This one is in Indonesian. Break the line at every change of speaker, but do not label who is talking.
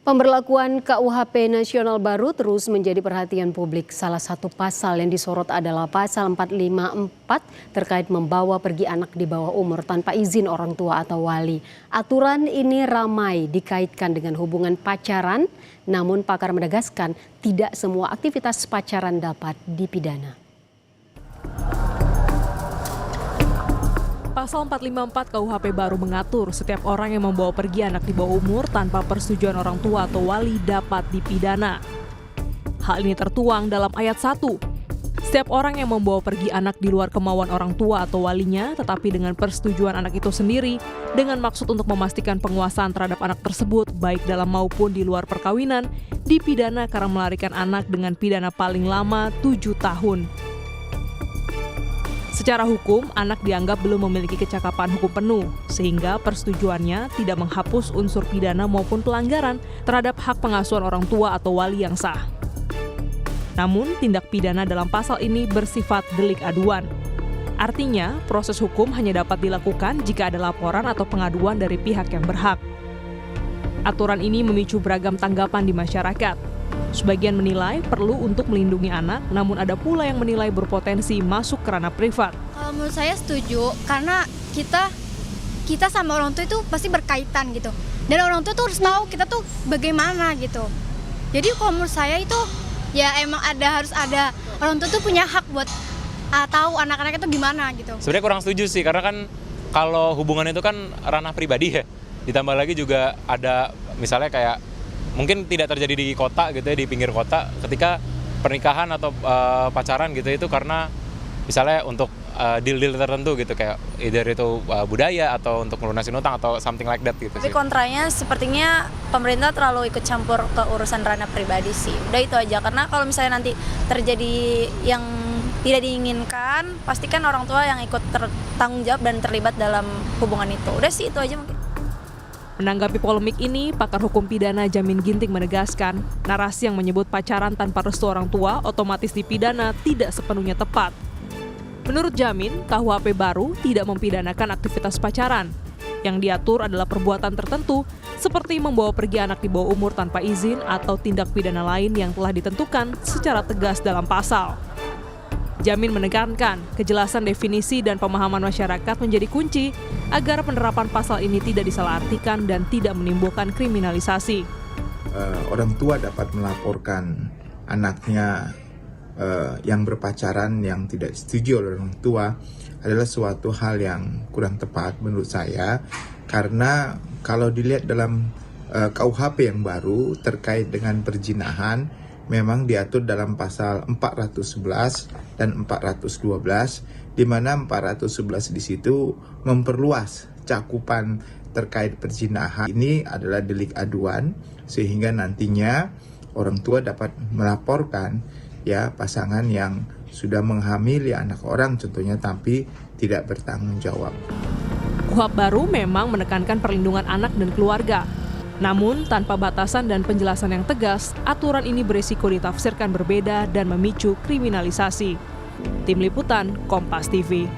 Pemberlakuan KUHP nasional baru terus menjadi perhatian publik. Salah satu pasal yang disorot adalah pasal 454 terkait membawa pergi anak di bawah umur tanpa izin orang tua atau wali. Aturan ini ramai dikaitkan dengan hubungan pacaran, namun pakar menegaskan tidak semua aktivitas pacaran dapat dipidana.
Pasal 454 KUHP baru mengatur setiap orang yang membawa pergi anak di bawah umur tanpa persetujuan orang tua atau wali dapat dipidana. Hal ini tertuang dalam ayat 1. Setiap orang yang membawa pergi anak di luar kemauan orang tua atau walinya tetapi dengan persetujuan anak itu sendiri dengan maksud untuk memastikan penguasaan terhadap anak tersebut baik dalam maupun di luar perkawinan dipidana karena melarikan anak dengan pidana paling lama 7 tahun. Secara hukum, anak dianggap belum memiliki kecakapan hukum penuh, sehingga persetujuannya tidak menghapus unsur pidana maupun pelanggaran terhadap hak pengasuhan orang tua atau wali yang sah. Namun, tindak pidana dalam pasal ini bersifat delik aduan. Artinya, proses hukum hanya dapat dilakukan jika ada laporan atau pengaduan dari pihak yang berhak. Aturan ini memicu beragam tanggapan di masyarakat. Sebagian menilai perlu untuk melindungi anak, namun ada pula yang menilai berpotensi masuk ke ranah privat.
Kalau menurut saya setuju, karena kita sama orang tua itu pasti berkaitan gitu. Dan orang tua tuh harus tahu kita tuh bagaimana gitu. Jadi kalau menurut saya itu ya emang harus ada orang tua tuh punya hak buat tahu anak-anak itu gimana gitu.
Sebenarnya kurang setuju sih, karena kan kalau hubungan itu kan ranah pribadi ya. Ditambah lagi juga ada misalnya kayak mungkin tidak terjadi di kota gitu ya, di pinggir kota ketika pernikahan atau pacaran gitu itu karena misalnya untuk deal-deal tertentu gitu kayak either itu budaya atau untuk melunasin utang atau something like that gitu.
Tapi kontranya sepertinya pemerintah terlalu ikut campur ke urusan ranah pribadi sih. Udah itu aja, karena kalau misalnya nanti terjadi yang tidak diinginkan, pastikan orang tua yang ikut tanggung jawab dan terlibat dalam hubungan itu. Udah sih itu aja mungkin.
Menanggapi polemik ini, pakar hukum pidana Jamin Ginting menegaskan, narasi yang menyebut pacaran tanpa restu orang tua otomatis dipidana tidak sepenuhnya tepat. Menurut Jamin, KUHP baru tidak mempidanakan aktivitas pacaran. Yang diatur adalah perbuatan tertentu seperti membawa pergi anak di bawah umur tanpa izin atau tindak pidana lain yang telah ditentukan secara tegas dalam pasal. Jamin menekankan kejelasan definisi dan pemahaman masyarakat menjadi kunci agar penerapan pasal ini tidak disalahartikan dan tidak menimbulkan kriminalisasi.
Orang tua dapat melaporkan anaknya yang berpacaran yang tidak setuju oleh orang tua adalah suatu hal yang kurang tepat menurut saya, karena kalau dilihat dalam KUHP yang baru terkait dengan perzinahan memang diatur dalam pasal 411 dan 412, di mana 411 di situ memperluas cakupan terkait perzinahan. Ini adalah delik aduan, sehingga nantinya orang tua dapat melaporkan ya pasangan yang sudah menghamili anak orang contohnya tapi tidak bertanggung jawab.
KUHP baru memang menekankan perlindungan anak dan keluarga. Namun, tanpa batasan dan penjelasan yang tegas, aturan ini berisiko ditafsirkan berbeda dan memicu kriminalisasi. Tim Liputan, Kompas TV.